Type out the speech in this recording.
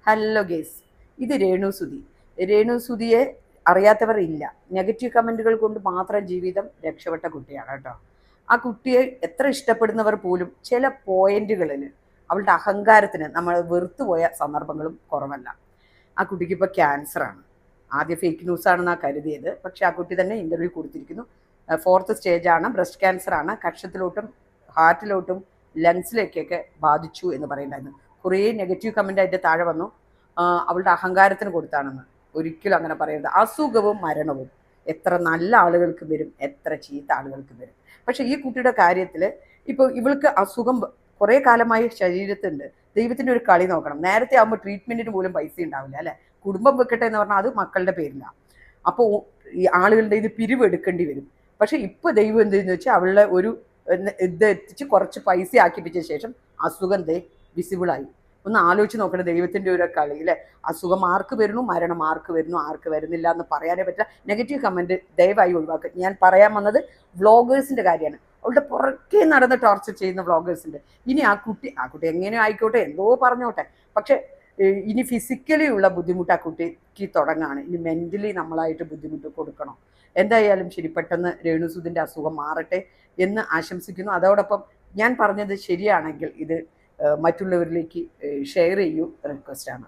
Hello guys, ഇത് രേണുസുതി. രേണുസുതിയെ അറിയാത്തവർ ഇല്ല. നെഗറ്റീവ് കമൻറ്റുകൾ കൊണ്ട് മാത്രം ജീവിതം രക്ഷപ്പെട്ട കുട്ടിയാണ് കേട്ടോ. ആ കുട്ടിയെ എത്ര ഇഷ്ടപ്പെടുന്നവർ പോലും ചില പോയിന്റുകളിൽ അവളുടെ അഹങ്കാരത്തിന് നമ്മൾ വെറുത്തുപോയ സന്ദർഭങ്ങളും കുറവല്ല. ആ കുട്ടിക്ക് ഇപ്പോൾ ക്യാൻസറാണ്. ആദ്യം ഫേക്ക് ന്യൂസാണെന്നാണ് കരുതിയത്. പക്ഷെ ആ കുട്ടി തന്നെ ഇൻ്റർവ്യൂ കൊടുത്തിരിക്കുന്നു. 4th സ്റ്റേജാണ്, ബ്രസ്റ്റ് ക്യാൻസറാണ്. കക്ഷത്തിലോട്ടും ഹാർട്ടിലോട്ടും ലങ്സിലേക്കൊക്കെ ബാധിച്ചു എന്ന് പറയുന്നുണ്ടായിരുന്നു. കുറേ നെഗറ്റീവ് കമൻറ്റ് അതിൻ്റെ താഴെ വന്നു. അവളുടെ അഹങ്കാരത്തിന് കൊടുത്താണെന്ന്. ഒരിക്കലും അങ്ങനെ പറയരുത്. അസുഖവും മരണവും എത്ര നല്ല ആളുകൾക്ക് വരും, എത്ര ചീത്ത ആളുകൾക്ക് വരും. പക്ഷെ ഈ കുട്ടിയുടെ കാര്യത്തിൽ ഇപ്പോൾ ഇവൾക്ക് അസുഖം കുറേ കാലമായി ശരീരത്തുണ്ട്. ദൈവത്തിൻ്റെ ഒരു കളി നോക്കണം. നേരത്തെ ആകുമ്പോൾ ട്രീറ്റ്മെൻറ്റിന് പോലും പൈസ ഉണ്ടാവില്ല അല്ലേ. കുടുംബം വെക്കട്ടെ എന്ന് പറഞ്ഞാൽ അത് മക്കളുടെ പേരിലാണ്. അപ്പോൾ ഈ ആളുകളുടെ ഇത് പിരിവെടുക്കേണ്ടി വരും. പക്ഷെ ഇപ്പോൾ ദൈവം എന്തെന്ന് വെച്ചാൽ അവളുടെ ഒരു ഇത് എത്തിച്ച് കുറച്ച് പൈസ ആക്കിപ്പിച്ച ശേഷം അസുഖം വിസിബിളായി. ഒന്ന് ആലോചിച്ച് നോക്കണം ദൈവത്തിൻ്റെ ഒരു കളി അല്ലേ. അസുഖം ആർക്ക് വരുന്നു, മരണം ആർക്ക് വരുന്നു, ആർക്ക് വരുന്നില്ല എന്ന് പറയാനേ പറ്റില്ല. നെഗറ്റീവ് കമൻറ്റ് ദയവായി ഒഴിവാക്കുക. ഞാൻ പറയാൻ വന്നത് വ്ളോഗേഴ്സിൻ്റെ കാര്യമാണ്. അവളുടെ പുറകെ നടന്ന് ടോർച്ചർ ചെയ്യുന്ന വ്ളോഗേഴ്സിൻ്റെ. ഇനി ആ കുട്ടി എങ്ങനെയോ ആയിക്കോട്ടെ, എന്തോ പറഞ്ഞോട്ടെ. പക്ഷെ ഇനി ഫിസിക്കലി ഉള്ള ബുദ്ധിമുട്ട് ആ കുട്ടിക്ക് തുടങ്ങാണ്. ഇനി മെൻ്റലി നമ്മളായിട്ട് ബുദ്ധിമുട്ട് കൊടുക്കണം. എന്തായാലും ശരി, പെട്ടെന്ന് രേണുസുതിൻ്റെ അസുഖം മാറട്ടെ എന്ന് ആശംസിക്കുന്നു. അതോടൊപ്പം ഞാൻ പറഞ്ഞത് ശരിയാണെങ്കിൽ ഇത് മറ്റുള്ളവരിലേക്ക് ഷെയർ ചെയ്യൂ റിക്വസ്റ്റാണ്.